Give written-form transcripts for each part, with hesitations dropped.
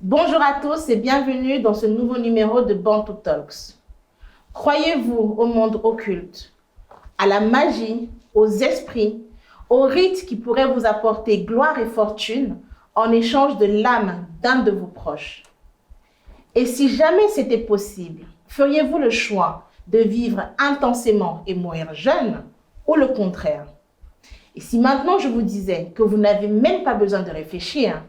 Bonjour à tous et bienvenue dans ce nouveau numéro de Bantu Talks. Croyez-vous au monde occulte, à la magie, aux esprits, aux rites qui pourraient vous apporter gloire et fortune en échange de l'âme d'un de vos proches? Et si jamais c'était possible, feriez-vous le choix de vivre intensément et mourir jeune ou le contraire? Et si maintenant je vous disais que vous n'avez même pas besoin de réfléchir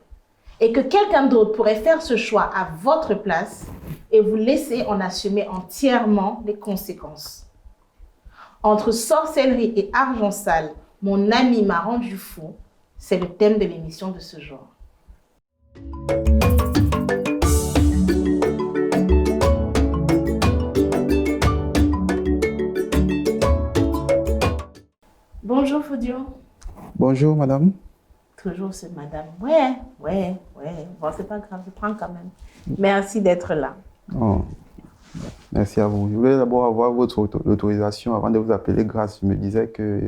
et que quelqu'un d'autre pourrait faire ce choix à votre place et vous laisser en assumer entièrement les conséquences? Entre sorcellerie et argent sale, mon ami m'a rendu fou. C'est le thème de l'émission de ce jour. Bonjour Foudio. Bonjour madame. Toujours c'est madame. Ouais. Bon, c'est pas grave, je prends quand même. Merci d'être là. Oh, merci à vous. Je voulais d'abord avoir votre autorisation avant de vous appeler Grâce. Je me disais que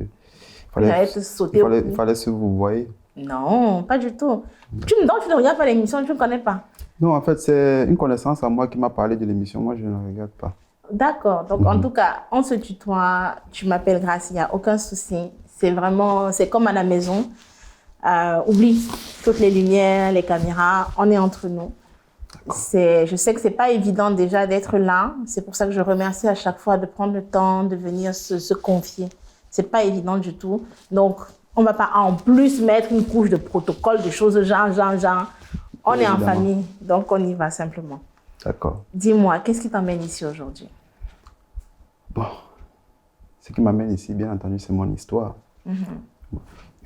J'allais te sauter il fallait se vous voyez. Non, pas du tout. Tu ne regardes pas l'émission, tu ne connais pas. Non, en fait, c'est une connaissance à moi qui m'a parlé de l'émission. Moi, je ne regarde pas. D'accord. Donc, en tout cas, on se tutoie. Tu m'appelles Grâce, il n'y a aucun souci. C'est vraiment, c'est comme à la maison. Oublie toutes les lumières, les caméras. On est entre nous. Je sais que ce n'est pas évident déjà d'être là. C'est pour ça que je remercie à chaque fois de prendre le temps de venir se confier. Ce n'est pas évident du tout. Donc, on ne va pas en plus mettre une couche de protocole, de choses genre. On est en famille, donc on y va simplement. D'accord. Dis-moi, qu'est-ce qui t'emmène ici aujourd'hui? Bon, ce qui m'amène ici, bien entendu, c'est mon histoire.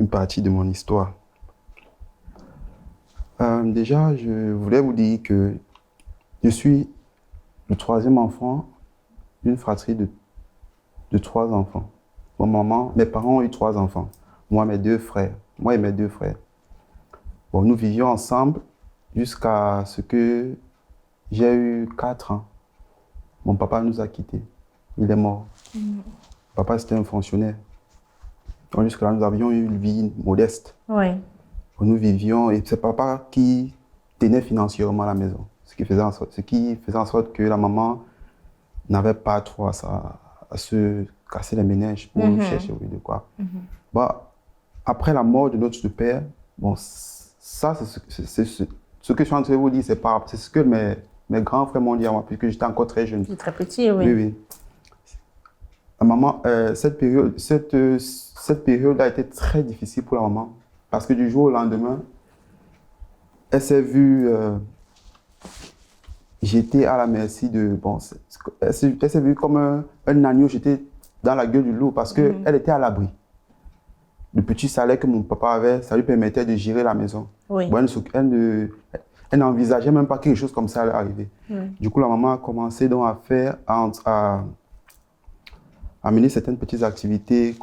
Une partie de mon histoire. Déjà, je voulais vous dire que je suis le troisième enfant d'une fratrie de 3 enfants. Mes parents ont eu 3 enfants. Moi et mes deux frères. Bon, nous vivions ensemble jusqu'à ce que j'ai eu 4 ans. Mon papa nous a quittés. Il est mort. Papa, c'était un fonctionnaire. Donc, jusque-là, nous avions eu une vie modeste. Oui. Nous vivions, et c'est papa qui tenait financièrement la maison. Ce qui faisait en sorte que la maman n'avait pas trop à se casser les méninges pour nous chercher de quoi. Bon, après la mort de notre père, bon, ça, c'est ce que je suis en train de vous dire, c'est ce que mes grands frères m'ont dit à moi, puisque j'étais encore très jeune. Très petit, oui. Oui. La maman, cette période a été très difficile pour la maman, parce que du jour au lendemain, elle s'est vue jetée à la merci de... Bon, elle s'est vue comme un agneau jeté dans la gueule du loup, parce qu'elle était à l'abri. Le petit salaire que mon papa avait, ça lui permettait de gérer la maison. Oui. Bon, elle n'envisageait même pas que quelque chose comme ça allait arriver. Du coup, la maman a commencé donc à mener certaines petites activités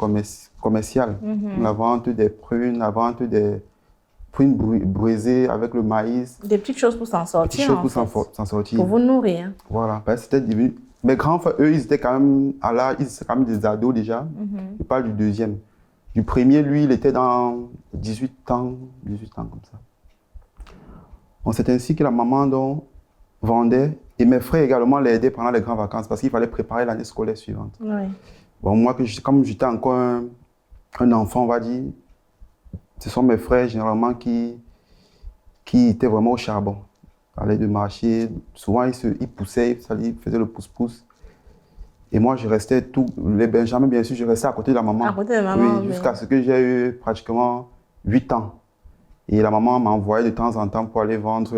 commerciales. La vente des prunes, la vente des prunes brisées avec le maïs. Des petites choses pour s'en sortir. S'en sortir. Pour vous nourrir. Voilà, c'était devenu... Mes grands frères, eux, ils étaient quand même des ados déjà. Je parle du deuxième. Du premier, lui, il était dans 18 ans comme ça. Bon, c'est ainsi que la maman donc vendait, et mes frères également l'aidaient pendant les grandes vacances parce qu'il fallait préparer l'année scolaire suivante. Oui. Bon, moi, comme j'étais encore un enfant, on va dire, ce sont mes frères généralement qui étaient vraiment au charbon. Ils allaient de marcher, souvent ils poussaient, ils faisaient le pouce-pouce. Et moi, je restais les Benjamins, bien sûr, je restais à côté de la maman. À côté de la maman, oui. Jusqu'à ce que j'ai eu pratiquement 8 ans. Et la maman m'envoyait de temps en temps pour aller vendre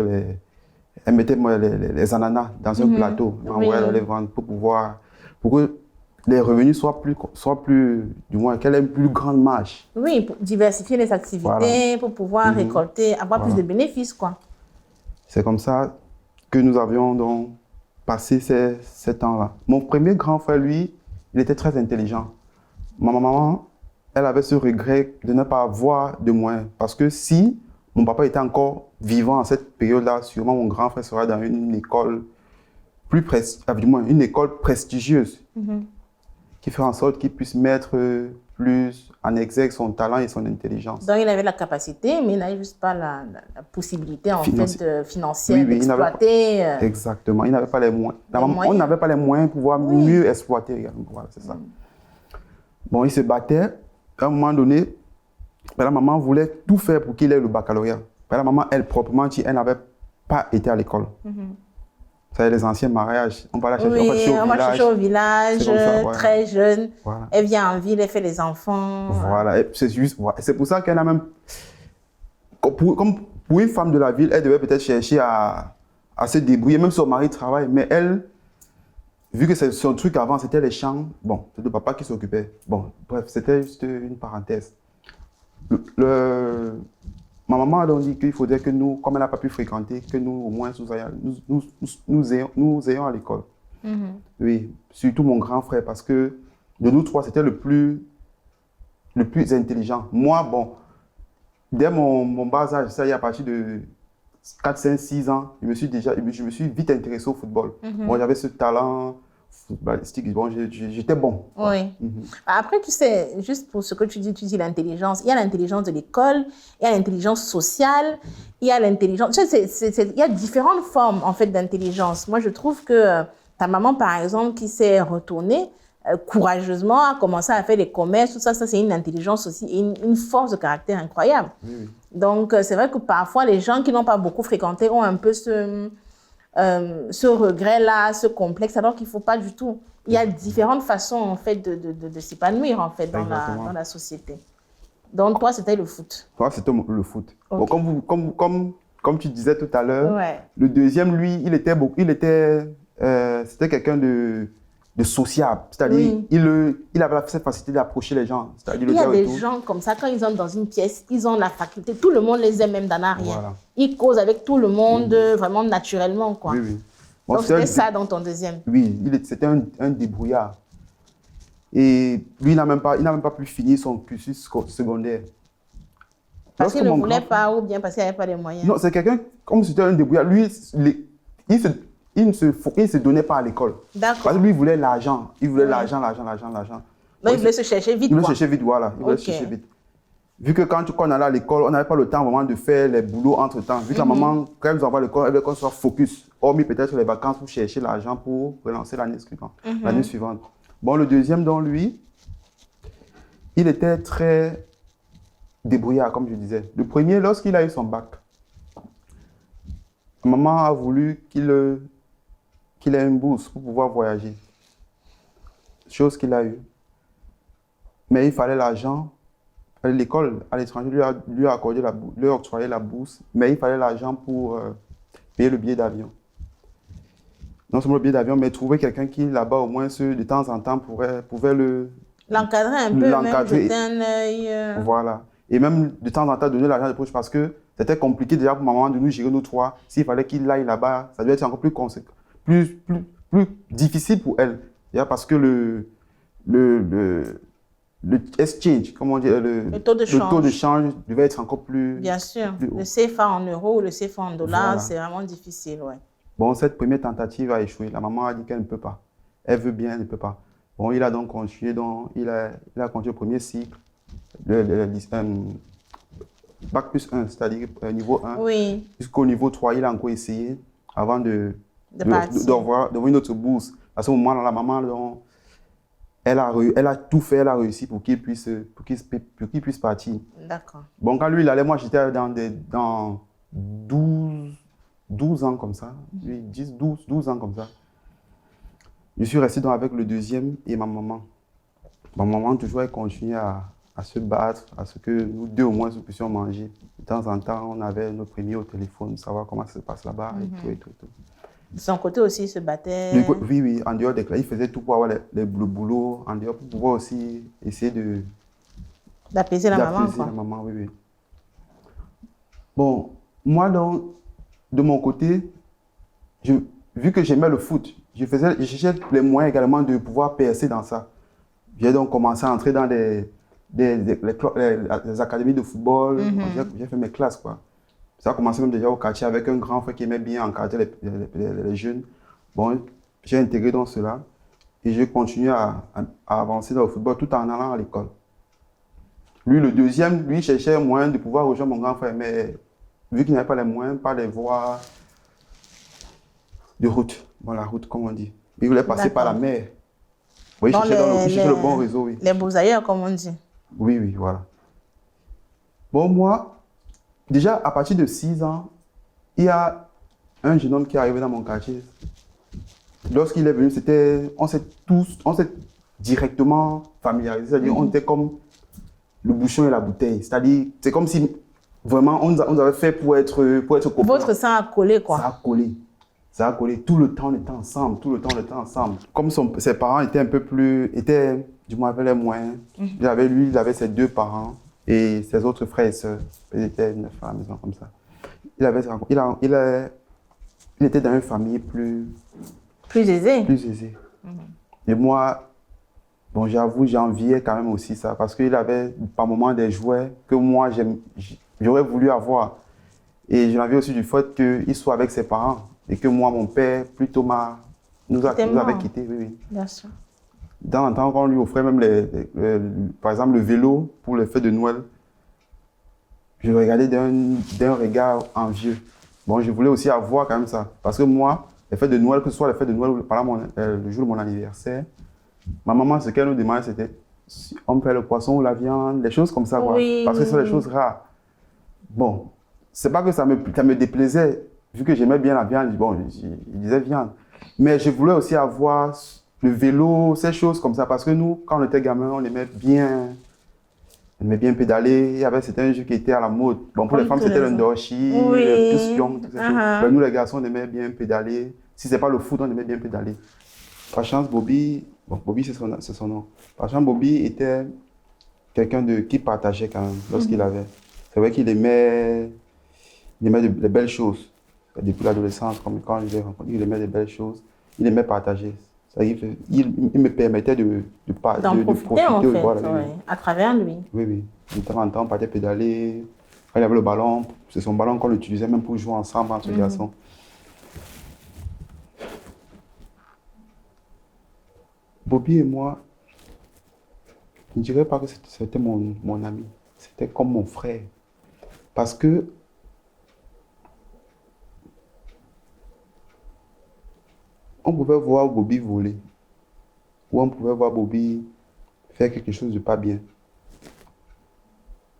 Elle mettait les ananas dans un plateau. Elle m'envoyait aller vendre pour que les revenus soient plus, du moins, qu'elle ait une plus grande marge. Oui, pour diversifier les activités, voilà. Pour pouvoir récolter, avoir plus de bénéfices, quoi. C'est comme ça que nous avions donc passé ces temps-là. Mon premier grand frère, lui, il était très intelligent. Ma maman, elle avait ce regret de ne pas avoir de moyens. Parce que si mon papa était encore vivant à cette période-là, sûrement mon grand frère serait dans une école une école prestigieuse, qui fait en sorte qu'il puisse mettre plus en exergue son talent et son intelligence. Donc, il avait la capacité, mais il n'avait juste pas la possibilité financière Oui, d'exploiter. Exactement. Il n'avait pas les moyens. Moyens. On n'avait pas les moyens pour pouvoir mieux exploiter également. Voilà, c'est ça. Bon, il se battait. À un moment donné, la maman voulait tout faire pour qu'il ait le baccalauréat. La maman, elle, proprement dit, elle n'avait pas été à l'école. C'est les anciens mariages. On va la chercher, on va chercher au village, ça, voilà. Très jeune. Voilà. Elle vient en ville, elle fait les enfants. Voilà, c'est pour ça qu'elle a même... Comme pour une femme de la ville, elle devait peut-être chercher à se débrouiller, même son mari travaille, mais elle, vu que son truc avant, c'était les champs, bon, c'est le papa qui s'occupait. Bon, bref, c'était juste une parenthèse. Ma maman a donc dit qu'il faudrait que nous, comme elle n'a pas pu fréquenter, que nous, au moins, nous ayons à l'école. Oui, surtout mon grand frère, parce que de nous trois, c'était le plus intelligent. Moi, bon, dès mon bas âge, ça y est, à partir de 4, 5, 6 ans, je me suis vite intéressé au football. Bon, j'avais ce talent footballistique, bon, j'étais bon. Oui. Après, tu sais, juste pour ce que tu dis l'intelligence. Il y a l'intelligence de l'école, il y a l'intelligence sociale, il y a l'intelligence... Tu sais, il y a différentes formes, en fait, d'intelligence. Moi, je trouve que ta maman, par exemple, qui s'est retournée courageusement, a commencé à faire des commerces, tout ça, c'est une intelligence aussi, et une force de caractère incroyable. Oui. Donc, c'est vrai que parfois, les gens qui n'ont pas beaucoup fréquenté ont un peu ce regret-là, ce complexe, alors qu'il ne faut pas du tout. Il y a différentes façons, en fait, de s'épanouir, en fait, dans la société. Donc, toi, c'était le foot. Toi, c'était le foot. Okay. Bon, comme tu disais tout à l'heure, le deuxième, lui, c'était quelqu'un de sociable. C'est-à-dire, il avait cette facilité d'approcher les gens. Il y a des gens comme ça, quand ils entrent dans une pièce, ils ont la faculté, tout le monde les aime même d'en arrière. Voilà. Ils causent avec tout le monde, vraiment naturellement, quoi. Oui. Bon, donc, c'était ça dans ton deuxième. Oui, c'était un débrouillard. Et lui, il n'a même pas pu finir son cursus secondaire. Parce qu'il ne voulait pas ou bien parce qu'il n'avait pas les moyens? Non, c'est quelqu'un, comme c'était un débrouillard, lui, il ne se donnait pas à l'école. D'accord. Parce que lui, il voulait l'argent. Il voulait l'argent. Donc, il voulait se chercher vite. Il voulait chercher vite, voilà. Il voulait chercher vite. Vu que quand on allait à l'école, on n'avait pas le temps vraiment de faire les boulots entre-temps. Vu que la maman, quand elle nous envoie à l'école, elle veut qu'on soit focus. Hormis peut-être les vacances pour chercher l'argent pour relancer l'année suivante. Bon, le deuxième, donc lui, il était très débrouillard, comme je disais. Le premier, lorsqu'il a eu son bac, maman a voulu qu'il ait une bourse pour pouvoir voyager. Chose qu'il a eue. Mais il fallait l'argent. L'école à l'étranger lui a octroyé la bourse, mais il fallait l'argent pour payer le billet d'avion. Non seulement le billet d'avion, mais trouver quelqu'un qui, là-bas, au moins, de temps en temps, pouvait l'encadrer un peu, même jeter un œil. Voilà. Et même, de temps en temps, donner l'argent de poche parce que c'était compliqué déjà pour maman de nous gérer nous trois. S'il fallait qu'il aille là-bas, ça devait être encore plus difficile pour elle. Déjà parce que le exchange, comment dire, le taux de change devait être encore plus... Bien sûr. Plus le CFA en euros ou le CFA en dollars, c'est vraiment difficile, ouais. Bon, cette première tentative a échoué. La maman a dit qu'elle ne peut pas. Elle veut bien, elle ne peut pas. Bon, il a donc continué, il a continué le premier cycle, Bac plus 1, c'est-à-dire niveau 1. Oui. Jusqu'au niveau 3, il a encore essayé avant d'avoir une autre bourse. À ce moment-là, la maman, elle a tout fait, elle a réussi pour qu'il puisse partir. D'accord. Bon, quand lui, il allait, moi, j'étais dans 12 ans comme ça. 12 ans comme ça. Je suis resté avec le deuxième et ma maman. Ma maman, toujours, elle continuait à se battre, à ce que nous deux, au moins, nous puissions manger. De temps en temps, on avait notre premier au téléphone, savoir comment ça se passe là-bas et tout. De son côté aussi, il se battait. Oui, en dehors des classes, il faisait tout pour avoir le boulot, en dehors pour pouvoir aussi essayer d'apaiser la maman. D'apaiser la maman, oui. Bon, moi, donc, de mon côté, vu que j'aimais le foot, je cherchais les moyens également de pouvoir percer dans ça. J'ai donc commencé à entrer dans les académies de football. J'ai fait mes classes, quoi. Ça a commencé même déjà au quartier avec un grand frère qui aimait bien encadrer les jeunes. Bon, j'ai intégré dans cela et j'ai continué à avancer dans le football tout en allant à l'école. Lui, le deuxième, lui, cherchait un moyen de pouvoir rejoindre mon grand frère, mais vu qu'il n'avait pas les moyens, pas les voies de route, bon, la route, comme on dit. Il voulait passer par la mer. Oui, il cherchait le bon réseau, oui. Les beaux ailleurs, comme on dit. Oui, oui, voilà. Bon, moi, déjà, à partir de 6 ans, il y a un jeune homme qui est arrivé dans mon quartier. Lorsqu'il est venu, on s'est directement familiarisés. C'est-à-dire, on était comme le bouchon et la bouteille. C'est-à-dire, c'est comme si vraiment on nous avait fait pour être copains. Votre sang a collé, quoi. Ça a collé. Ça a collé. Tout le temps, on était ensemble. Tout le temps, on était ensemble. Comme ses parents étaient un peu plus, du moins, avaient les moyens. Il avait ses 2 parents et ses autres frères et sœurs. Ils étaient 9 à la maison, comme ça. Il était dans une famille plus aisée. Plus aisée. Et moi, bon, j'avoue, j'enviais quand même aussi ça, parce qu'il avait par moments des jouets que moi, j'aurais voulu avoir. Et je l'enviais aussi du fait qu'il soit avec ses parents et que moi, mon père, plutôt nous avait quittés. Oui, oui. Bien sûr. Dans le temps, quand on lui offrait même, par exemple, le vélo pour les fêtes de Noël, je le regardais d'un regard envieux. Bon, je voulais aussi avoir quand même ça, parce que moi, les fêtes de Noël, que ce soit les fêtes de Noël ou le jour de mon anniversaire, ma maman, ce qu'elle nous demandait, c'était si on fait le poisson ou la viande, des choses comme ça, quoi. Oui. Parce que ce sont des choses rares. Bon, c'est pas que ça me déplaisait, vu que j'aimais bien la viande, bon, je disais viande. Mais je voulais aussi avoir le vélo, ces choses comme ça, parce que nous, quand on était gamin, on aimait bien pédaler. C'était un jeu qui était à la mode. Bon, pour les femmes, c'était le ndoshi, le piston, toutes ces choses. Mais nous, les garçons, on aimait bien pédaler. Si ce n'est pas le foot, on aimait bien pédaler. Par chance, Bobby, c'est son nom. Par chance, Bobby était quelqu'un qui partageait quand même lorsqu'il avait. C'est vrai qu'il aimait les belles choses. Depuis l'adolescence, comme quand je l'ai rencontré, il aimait les belles choses. Il aimait partager. Il me permettait de profiter en fait, voilà, oui. À travers lui. Oui, oui. De temps en temps, on partait pédaler. Quand il avait le ballon, c'est son ballon qu'on utilisait même pour jouer ensemble entre garçons. Bobby et moi, je ne dirais pas que c'était mon ami. C'était comme mon frère. Parce que on pouvait voir Bobby voler. Ou on pouvait voir Bobby faire quelque chose de pas bien.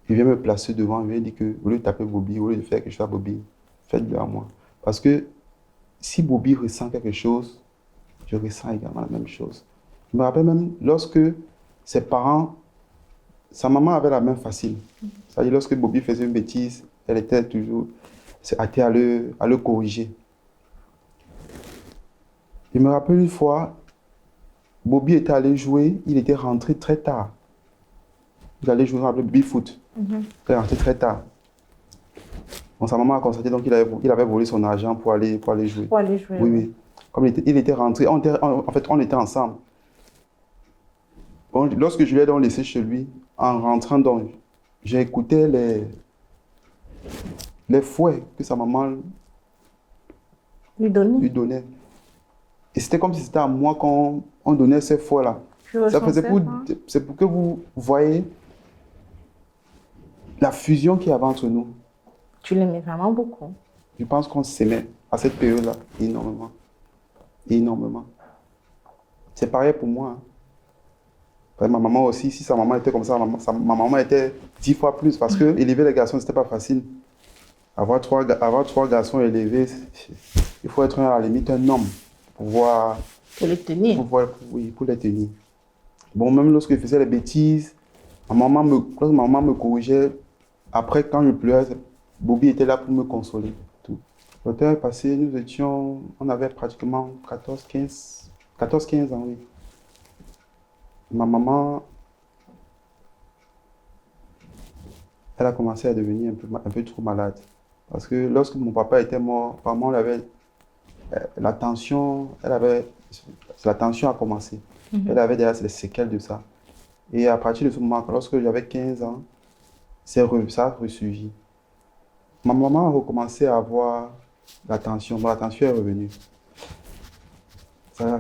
Il vient me placer devant, il vient dire que au lieu de taper Bobby, au lieu de faire quelque chose à Bobby, faites-le à moi. Parce que si Bobby ressent quelque chose, je ressens également la même chose. Je me rappelle même lorsque ses parents, sa maman avait la main facile. C'est-à-dire lorsque Bobby faisait une bêtise, elle était toujours hâtée à le corriger. Je me rappelle une fois, Bobby était allé jouer, il était rentré très tard. Il allait jouer avec le baby-foot. Il est rentré très tard. Bon, sa maman a constaté donc il avait volé son argent pour aller jouer. Pour aller jouer. Oui, oui. Comme il était rentré, en fait, on était ensemble. Bon, lorsque je l'ai donc laissé chez lui, en rentrant donc, j'ai écouté les fouets que sa maman lui donnait. Et c'était comme si c'était à moi qu'on donnait ces fouets-là. C'est pour que vous voyez la fusion qu'il y avait entre nous. Tu l'aimais vraiment beaucoup. Je pense qu'on s'aimait à cette période-là énormément. Énormément. C'est pareil pour moi. Hein. Ma maman aussi, si sa maman était comme ça, ma maman était 10 fois plus parce que élever les garçons, c'était pas facile. Avoir trois garçons élevés, il faut être à la limite un homme pour pouvoir... Pour les tenir. Pour les tenir. Bon, même lorsque je faisais les bêtises, lorsque ma maman me corrigeait, après quand je pleurais, Bobby était là pour me consoler. Tout. Le temps est passé, on avait pratiquement 14-15 ans, oui. Ma maman, elle a commencé à devenir un peu trop malade. Parce que lorsque mon papa était mort, vraiment, la tension a commencé. Elle avait déjà les séquelles de ça. Et à partir de ce moment, lorsque j'avais 15 ans, ça a ressurgi. Ma maman a recommencé à avoir la tension. La tension est revenue.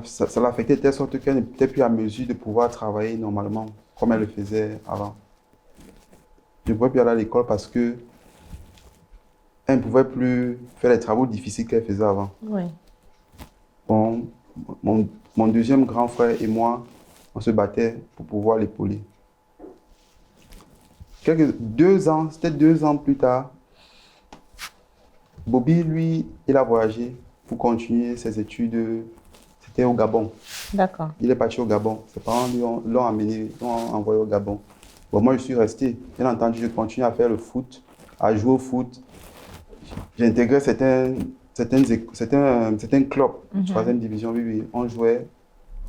Ça l'a affecté de telle sorte qu'elle n'était plus à mesure de pouvoir travailler normalement, comme elle le faisait avant. Je ne pouvais plus aller à l'école parce que elle ne pouvait plus faire les travaux difficiles qu'elle faisait avant. Oui. Bon, mon deuxième grand frère et moi, on se battait pour pouvoir l'épauler. C'était 2 ans plus tard, Bobby, lui, il a voyagé pour continuer ses études. C'était au Gabon. D'accord. Il est parti au Gabon. Ses parents l'ont amené, l'ont envoyé au Gabon. Bon, moi, je suis resté. Bien entendu, je continue à faire le foot, à jouer au foot. J'ai intégré certains clubs, troisième division, oui, oui. On jouait.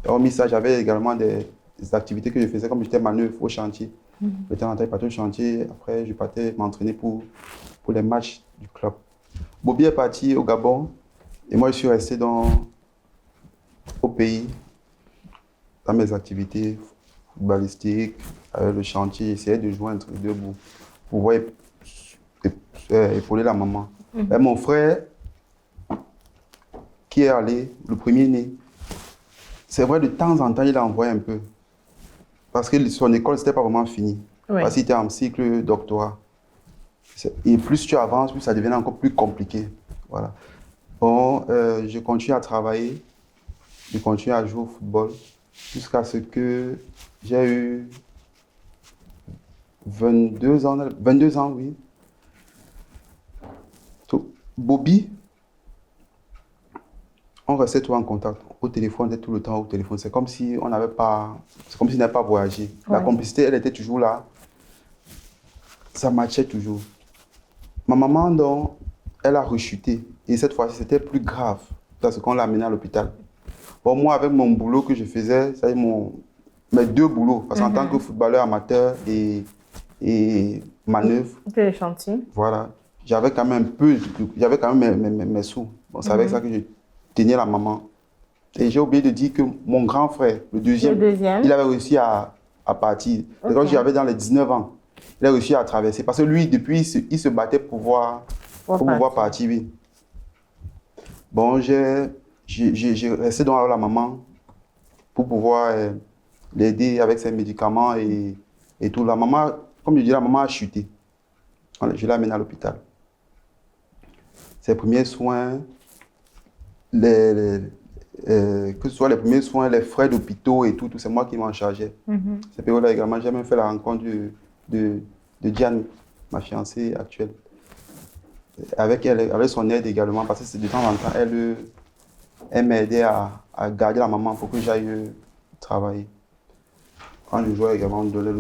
Hormis ça, j'avais également des activités que je faisais comme j'étais manœuvre au chantier. De temps en temps, je partais au chantier. Après, je partais m'entraîner pour les matchs du club. Bobby est parti au Gabon et moi, je suis resté au pays, dans mes activités footballistiques, avec le chantier. J'essayais de joindre les deux bouts pour pouvoir épauler la maman. Et mon frère, qui est allé, le premier-né, c'est vrai, de temps en temps, il a envoyé un peu. Parce que son école, c'était pas vraiment fini. Oui. Parce qu'il était en cycle doctorat. Et plus tu avances, plus ça devenait encore plus compliqué. Voilà. Bon, je continue à travailler, je continue à jouer au football, jusqu'à ce que j'ai eu 22 ans, 22 ans, oui. Bobby, on restait toujours en contact. Au téléphone, on était tout le temps au téléphone. C'est comme si on n'avait pas, c'est comme si on n'avait pas voyagé. La complicité, elle était toujours là. Ça matchait toujours. Ma maman, donc, elle a rechuté. Et cette fois-ci, c'était plus grave parce qu'on l'a amenée à l'hôpital. Bon, moi, avec mon boulot que je faisais, c'est mes 2 boulots, parce qu'en tant que footballeur amateur et manœuvre, C'était les chantiers. voilà, j'avais quand même j'avais quand même mes sous. Bon, c'est avec ça que je tenais la maman. Et j'ai oublié de dire que mon grand frère, le deuxième, il avait réussi à partir. Okay. Quand j'avais dans les 19 ans, il a réussi à traverser. Parce que lui, depuis, il se battait pour pouvoir partir. Oui. Bon, j'ai resté dans la maman pour pouvoir l'aider avec ses médicaments et tout. La maman, comme je dis, la maman a chuté. Je l'ai amenée à l'hôpital. Ses premiers soins, que ce soit les premiers soins, les frais d'hôpitaux et tout, c'est moi qui m'en chargeais. Cette période-là également, j'ai même fait la rencontre de Diane, ma fiancée actuelle. Avec elle, avec son aide également, parce que de temps en temps, elle m'aidait à garder la maman pour que j'aille travailler. Quand je jouais également, on me donnait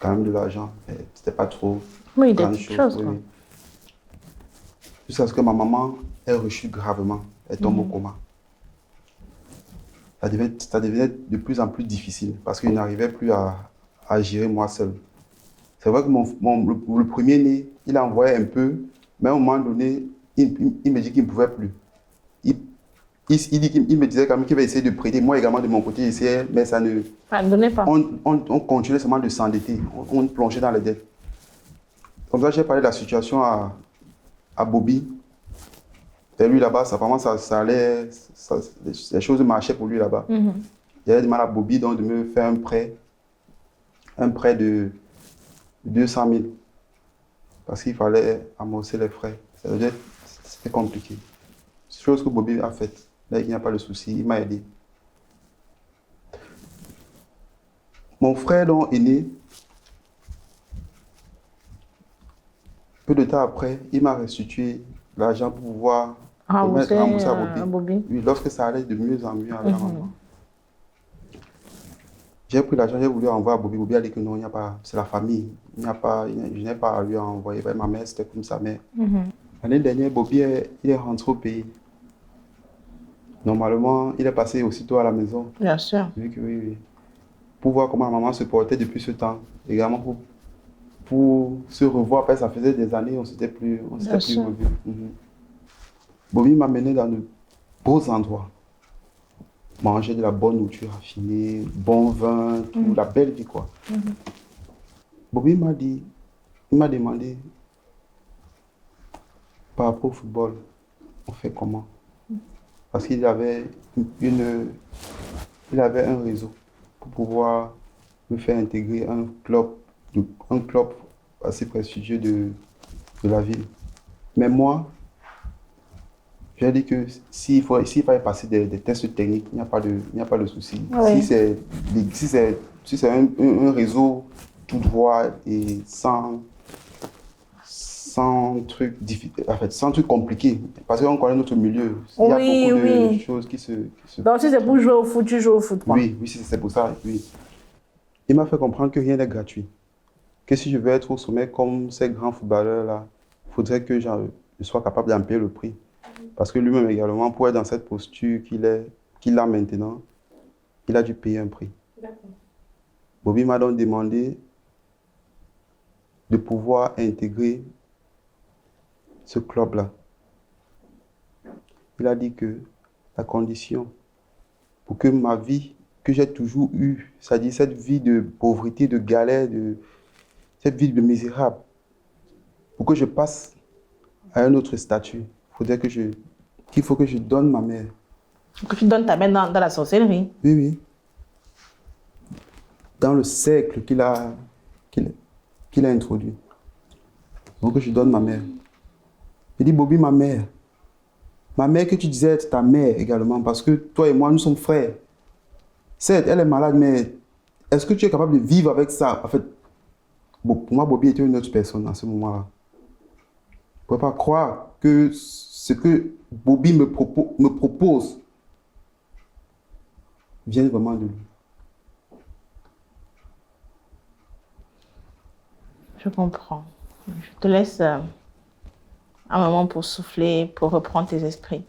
quand même de l'argent. C'était pas trop grande chose. Oui. Jusqu'à ce que ma maman, elle rechute gravement. Elle tombe au coma. Ça devenait de plus en plus difficile parce que je n'arrivais plus à gérer moi seul. C'est vrai que le premier-né, il a envoyé un peu, mais à un moment donné, il me dit qu'il ne pouvait plus. Il me disait quand même qu'il va essayer de prêter. Moi également, de mon côté, j'essayais, mais ça ne donnait pas. On continuait seulement de s'endetter. On plongeait dans les dettes. Comme ça, j'ai parlé de la situation à Bobby. Et lui, là-bas, ça allait, les choses marchaient pour lui là-bas. J'avais demandé à Bobby donc, de me faire un prêt de 200 000. Parce qu'il fallait amorcer les frais. C'était compliqué. Chose que Bobby a faite. Là, il n'y a pas de souci, il m'a aidé. Mon frère donc aîné, peu de temps après, il m'a restitué l'argent pour pouvoir rembourser à Bobby. Oui, lorsque ça allait de mieux en mieux avec la maman. J'ai pris l'argent, j'ai voulu envoyer à Bobby. Bobby a dit que non, il n'y a pas, c'est la famille. Je n'ai pas à lui envoyer. Ma mère, c'était comme sa mère. L'année dernière, Bobby il est rentré au pays. Normalement, il est passé aussitôt à la maison. Bien sûr. Vu que oui. Pour voir comment la maman se portait depuis ce temps. Également pour se revoir. Après, ça faisait des années, on ne s'était plus revus. Bobby m'a mené dans de beaux endroits. Manger de la bonne nourriture raffinée, bon vin, tout, la belle vie, quoi. Bobby il m'a demandé, par rapport au football, on fait comment? Parce qu'il avait un réseau pour pouvoir me faire intégrer un club assez prestigieux de la ville. Mais moi, j'ai dit que s'il fallait passer des tests techniques, il n'y a pas de souci. Oui. Si c'est un réseau tout droit et sans truc en fait, sans truc compliqué, parce qu'on connaît notre milieu. Il y a beaucoup de choses qui se... Donc si c'est pour jouer au foot, tu joues au foot, quoi. Oui, c'est pour ça, oui. Il m'a fait comprendre que rien n'est gratuit. Que si je veux être au sommet comme ces grands footballeurs-là, il faudrait que je sois capable d'en payer le prix. Parce que lui-même également, pour être dans cette posture qu'il a maintenant, il a dû payer un prix. Bobby m'a donc demandé de pouvoir intégrer ce club-là. Il a dit que la condition pour que ma vie, que j'ai toujours eue, c'est-à-dire cette vie de pauvreté, de galère, cette vie de misérable, pour que je passe à un autre statut, qu'il faut que je donne ma mère. Que tu donnes ta mère dans la sorcellerie. Oui, oui. Dans le cercle qu'il a introduit. Donc, je donne ma mère. Il dit, Bobby, ma mère que tu disais être ta mère également, parce que toi et moi, nous sommes frères. Certes, elle est malade, mais est-ce que tu es capable de vivre avec ça? En fait, pour moi, Bobby était une autre personne à ce moment-là. Je ne peux pas croire que ce que Bobby me propose vienne vraiment de lui. Je comprends. Je te laisse un moment pour souffler, pour reprendre tes esprits.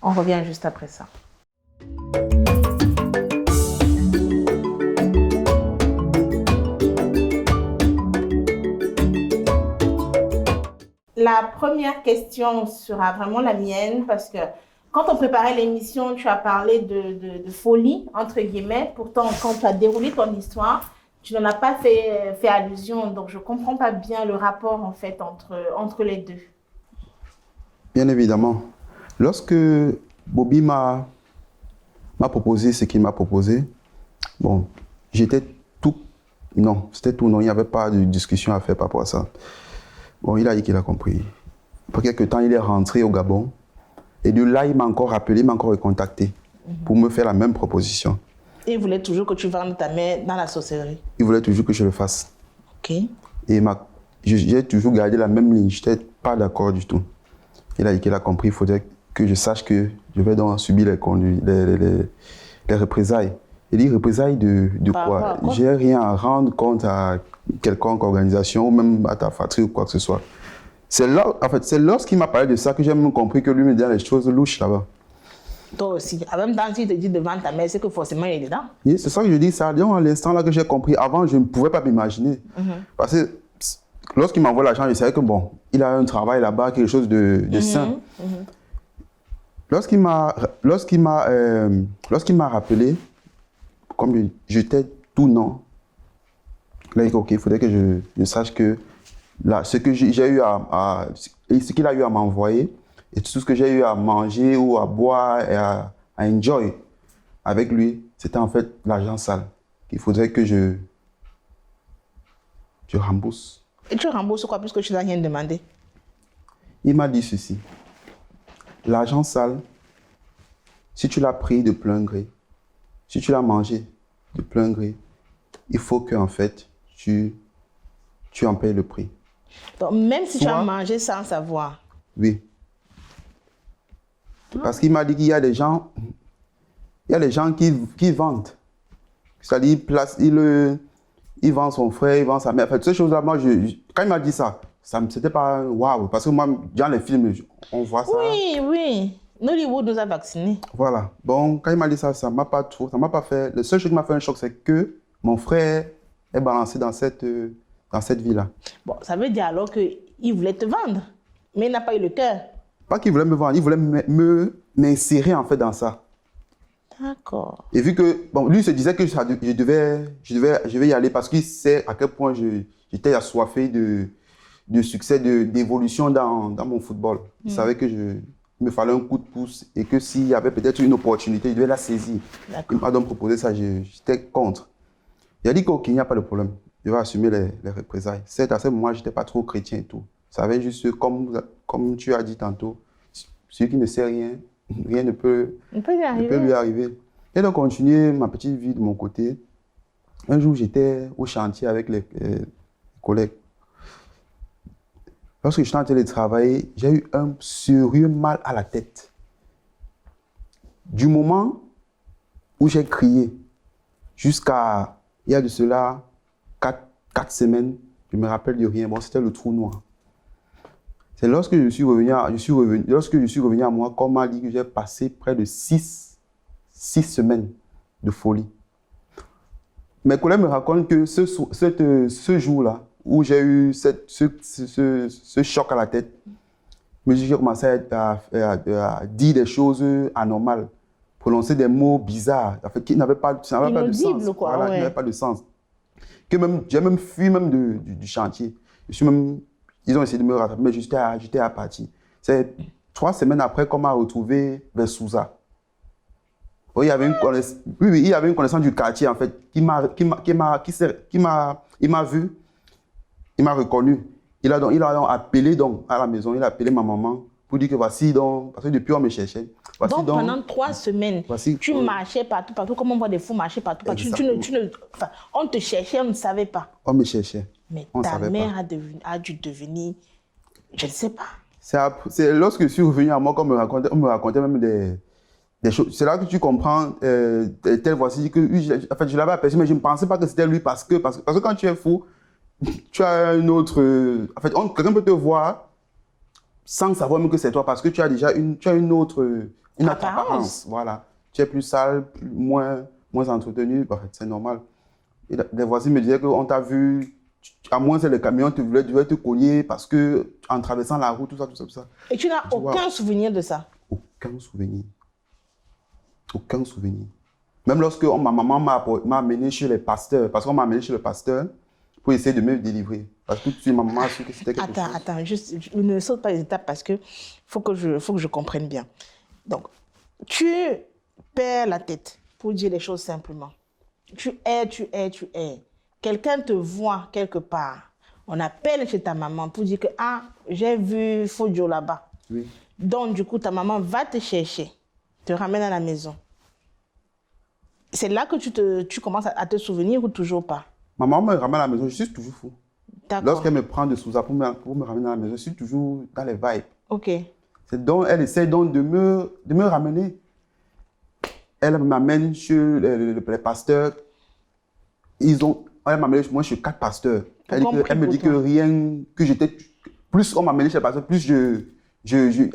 On revient juste après ça. La première question sera vraiment la mienne parce que quand on préparait l'émission, tu as parlé de folie, entre guillemets. Pourtant, quand tu as déroulé ton histoire, tu n'en as pas fait allusion. Donc, je ne comprends pas bien le rapport, en fait, entre les deux. Bien évidemment. Lorsque Bobby m'a proposé ce qu'il m'a proposé, bon, j'étais tout... Non, c'était tout non. Il n'y avait pas de discussion à faire par rapport à ça. Bon, il a dit qu'il a compris. Après quelques temps, il est rentré au Gabon. Et de là, il m'a encore appelé, il m'a encore recontacté pour me faire la même proposition. Et il voulait toujours que tu vendes ta mère dans la sorcellerie. Il voulait toujours que je le fasse. OK. Et j'ai toujours gardé la même ligne. Je n'étais pas d'accord du tout. Il a dit qu'il a compris. Il faudrait que je sache que je vais donc subir les représailles. Il dit représailles de quoi? J'ai rien à rendre compte à quelconque organisation ou même à ta fratrie ou quoi que ce soit. C'est lorsqu'il m'a parlé de ça que j'ai même compris que lui me disait les choses louches là-bas. Toi aussi. En même temps, s'il te dit de vendre ta mère, c'est que forcément il est dedans. Oui, c'est ça que je dis. Ça, à l'instant là que j'ai compris. Avant, je ne pouvais pas m'imaginer. Parce que lorsqu'il m'envoie l'argent, je savais que bon, il a un travail là-bas, quelque chose de sain. Lorsqu'il m'a rappelé, comme j'étais tout non, là, il dit ok, il faudrait que je sache que là, ce que j'ai eu ce qu'il a eu à m'envoyer et tout ce que j'ai eu à manger ou à boire et à enjoy avec lui, c'était en fait l'argent sale qu'il faudrait que je rembourse. Et tu rembourses quoi puisque tu n'as rien demandé? Il m'a dit ceci. L'argent sale, si tu l'as pris de plein gré, si tu l'as mangé de plein gré, il faut que en fait tu en payes le prix. Donc, même si tu as mangé sans savoir. Oui. Parce qu'il m'a dit qu'il y a des gens qui vendent. C'est-à-dire, il vend son frère, il vend sa mère. En fait, ces choses-là, moi, quand il m'a dit ça, c'était pas waouh. Parce que moi, dans les films, on voit ça. Oui, oui. Hollywood nous a vaccinés. Voilà. Bon, quand il m'a dit ça, ça m'a pas fait. Le seul chose qui m'a fait un choc, c'est que mon frère est balancé dans cette vie-là. Bon, ça veut dire alors qu'il voulait te vendre, mais il n'a pas eu le cœur. Pas qu'il voulait me vendre, il voulait m'insérer en fait dans ça. D'accord. Et vu que, bon, lui se disait que je vais y aller parce qu'il sait à quel point j'étais assoiffé de succès, d'évolution dans mon football. Il savait que il me fallait un coup de pouce et que s'il y avait peut-être une opportunité, il devait la saisir. Il m'a donc proposé ça, j'étais contre. Il a dit qu'il n'y a pas de problème. Il va assumer les représailles. Certes, à ce moment, je n'étais pas trop chrétien et tout. Ça avait juste, comme tu as dit tantôt, celui qui ne sait rien, rien ne peut lui arriver. Et donc, continuer ma petite vie de mon côté. Un jour, j'étais au chantier avec les collègues. Lorsque j'étais en train de travailler, j'ai eu un sérieux mal à la tête. Du moment où j'ai crié, jusqu'à, il y a de cela 4 semaines, je me rappelle de rien. Bon, c'était le trou noir. C'est lorsque je suis revenu à moi, qu'on m'a dit que j'ai passé près de 6 semaines de folie. Mes collègues me racontent que ce jour-là, où j'ai eu ce choc à la tête, j'ai commencé à dire des choses anormales, prononcer des mots bizarres, en fait, qui n'avaient pas de sens. Quoi, voilà, ouais. qui n'avaient pas de sens. J'ai même fui du chantier. Ils ont essayé de me rattraper, mais j'étais à partir. C'est 3 semaines après qu'on m'a retrouvé vers Souza. Oui, il y avait une connaissance du quartier, en fait, il m'a vu, il m'a reconnu. Il a donc appelé à la maison, il a appelé ma maman pour dire que voici donc, parce que depuis on me cherchait. Donc pendant 3 semaines, tu marchais partout, comme on voit des fous marcher partout. On te cherchait, on ne savait pas. On me cherchait. Mais ta mère a dû devenir, je ne sais pas. C'est lorsque je suis revenu à moi qu'on me racontait même des choses. C'est là que tu comprends, telle voici, en fait, je l'avais aperçu, mais je ne pensais pas que c'était lui parce que quand tu es fou, tu as une autre. En fait, quelqu'un peut te voir sans savoir même que c'est toi parce que tu as déjà une autre apparence. Voilà. Tu es plus sale, moins entretenu. En fait, c'est normal. Et les voisins me disaient qu'on t'a vu, à moins c'est le camion, devait te cogner parce que en traversant la route, tout ça. Et tu n'as aucun souvenir de ça? Aucun souvenir. Aucun souvenir. Même lorsque ma maman m'a amené chez les pasteurs, parce qu'on m'a amené chez le pasteur pour essayer de me délivrer. Parce que tout de suite, ma maman a su que c'était quelque chose. Attends, juste, ne saute pas les étapes parce que faut que je comprenne bien. Donc, tu perds la tête, pour dire les choses simplement. Tu es. Quelqu'un te voit quelque part. On appelle chez ta maman pour dire que, j'ai vu Fodio là-bas. Oui. Donc, du coup, ta maman va te chercher, te ramène à la maison. C'est là que tu commences à te souvenir ou toujours pas? Ma maman me ramène à la maison, je suis toujours fou. D'accord. Lorsqu'elle me prend de Souza pour me ramener à la maison, je suis toujours dans les vibes. Ok. Elle essaie donc de me ramener. Elle m'amène chez les pasteurs. Elle m'amène moi chez 4 pasteurs. Elle me dit que j'étais. Plus on m'amenait chez les pasteurs, plus elle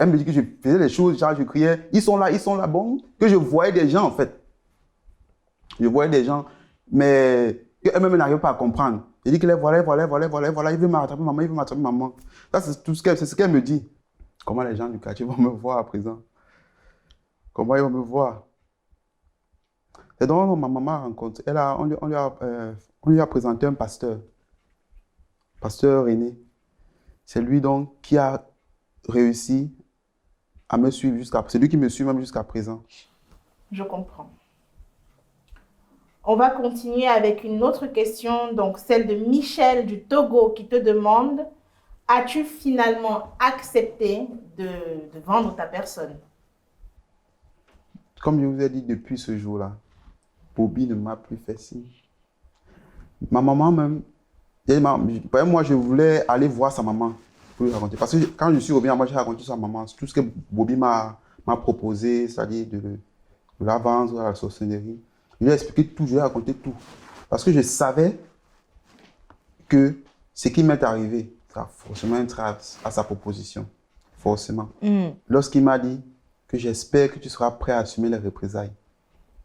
me dit que je faisais des choses, genre je criais, ils sont là, bon. Que je voyais des gens en fait. Je voyais des gens, mais qu'elle-même n'arrive pas à comprendre. Elle dit que voilà, il veut m'attraper maman, Ça, c'est ce qu'elle me dit. Comment les gens du quartier vont me voir à présent? Comment ils vont me voir? Et donc, ma maman rencontre. On lui a présenté un pasteur. Pasteur René. C'est lui donc qui a réussi à me suivre c'est lui qui me suit même jusqu'à présent. Je comprends. On va continuer avec une autre question, donc celle de Michel du Togo qui te demande: as-tu finalement accepté de vendre ta personne? Comme je vous ai dit depuis ce jour-là, Bobby ne m'a plus fait signe. Ma maman même, moi je voulais aller voir sa maman pour lui raconter. Parce que quand je suis revenu à moi, j'ai raconté ça à maman. Tout ce que Bobby m'a proposé, c'est-à-dire de la vendre à la sorcellerie. Je lui ai expliqué tout, je lui ai raconté tout. Parce que je savais que ce qui m'est arrivé, ça a forcément une trace à sa proposition. Forcément. Lorsqu'il m'a dit que j'espère que tu seras prêt à assumer les représailles,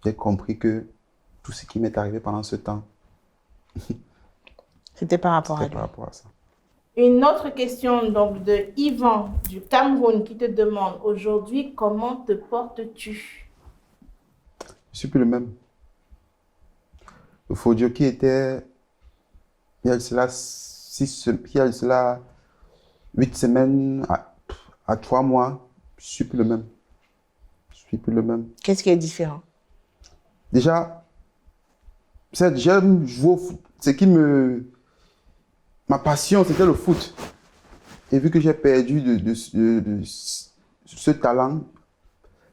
j'ai compris que tout ce qui m'est arrivé pendant ce temps, c'était par rapport à lui. Par rapport à ça. Une autre question donc de Yvan du Cameroun qui te demande: aujourd'hui, comment te portes-tu? Je suis plus le même. Le Fodio qui était, il y a cela 8 semaines à 3 mois, je suis plus le même. Je suis plus le même. Qu'est-ce qui est différent? Déjà, J'aime jouer au foot. Ma passion, c'était le foot. Et vu que j'ai perdu ce talent,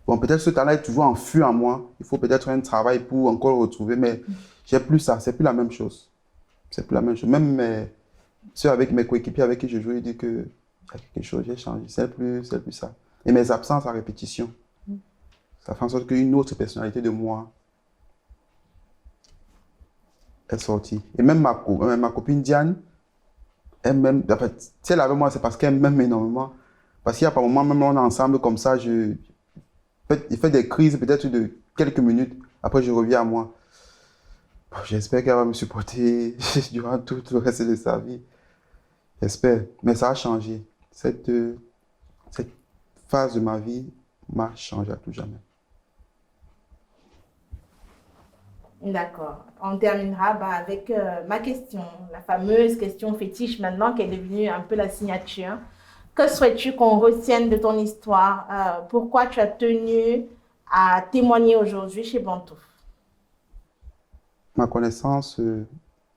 bon, peut-être ce talent est toujours en feu en moi. Il faut peut-être un travail pour encore le retrouver, mais j'ai plus ça. C'est plus la même chose. C'est plus la même chose. Même ceux avec mes coéquipiers avec qui je joue, ils disent que y a quelque chose, j'ai changé. C'est plus ça. Et mes absences à répétition, ça fait en sorte qu'une autre personnalité de moi est sortie. Et même ma copine Diane, en fait, si elle est avec moi, c'est parce qu'elle m'aime énormément. Parce qu'il y a par moments, même on est ensemble comme ça, il fait des crises peut-être de quelques minutes. Après, je reviens à moi. Bon, j'espère qu'elle va me supporter durant tout le reste de sa vie. J'espère. Mais ça a changé. Cette phase de ma vie m'a changé à tout jamais. D'accord. On terminera avec ma question, la fameuse question fétiche maintenant qui est devenue un peu la signature. Que souhaites-tu qu'on retienne de ton histoire? Pourquoi tu as tenu à témoigner aujourd'hui chez Bantouf? Ma connaissance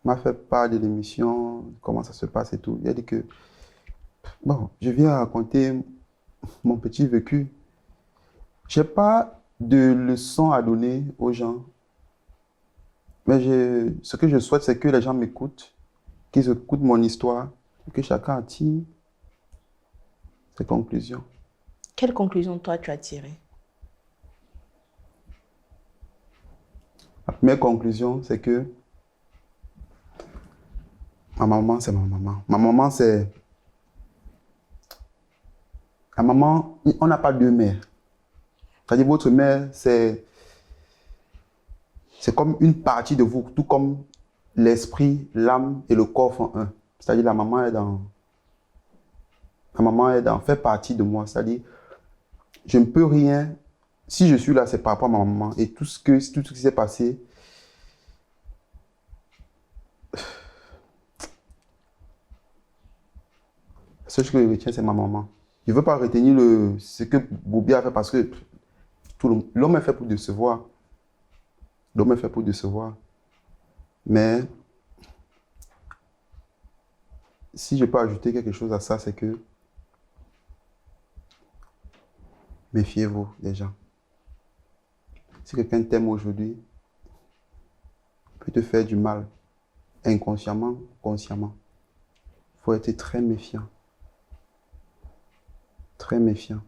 m'a fait part de l'émission, comment ça se passe et tout. Il a dit que, bon, je viens raconter mon petit vécu. Je n'ai pas de leçons à donner aux gens. Mais ce que je souhaite, c'est que les gens m'écoutent, qu'ils écoutent mon histoire, et que chacun en tire ses conclusions. Quelle conclusion, toi, tu as tirée? La première conclusion, c'est que ma maman, c'est ma maman. Ma maman, c'est... La maman, on n'a pas deux mères. C'est-à-dire, votre mère, c'est comme une partie de vous, tout comme l'esprit, l'âme et le corps font un. C'est-à-dire, la maman fait partie de moi. C'est-à-dire, je ne peux rien. Si je suis là, c'est par rapport à ma maman. Et tout ce qui s'est passé, la seule chose que je retiens, c'est ma maman. Je ne veux pas retenir ce que Bobby a fait parce que l'homme est fait pour décevoir. L'homme est fait pour décevoir. Mais si je peux ajouter quelque chose à ça, c'est que méfiez-vous des gens. Si quelqu'un t'aime aujourd'hui, il peut te faire du mal, inconsciemment, consciemment. Il faut être très méfiant. Très méfiant.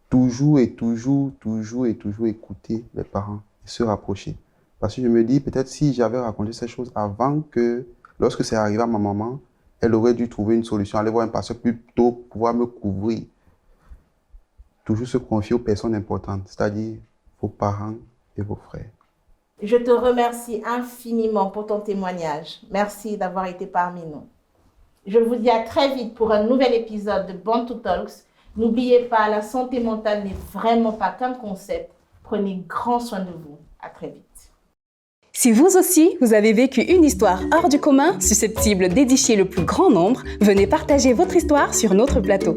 Toujours écouter les parents et se rapprocher. Parce que je me dis, peut-être si j'avais raconté ces choses avant que, lorsque c'est arrivé à ma maman, elle aurait dû trouver une solution, aller voir un pasteur plus tôt, pouvoir me couvrir. Toujours se confier aux personnes importantes, c'est-à-dire vos parents et vos frères. Je te remercie infiniment pour ton témoignage. Merci d'avoir été parmi nous. Je vous dis à très vite pour un nouvel épisode de Bantu Talks. N'oubliez pas, la santé mentale n'est vraiment pas qu'un concept. Prenez grand soin de vous. À très vite. Si vous aussi, vous avez vécu une histoire hors du commun, susceptible d'édifier le plus grand nombre, venez partager votre histoire sur notre plateau.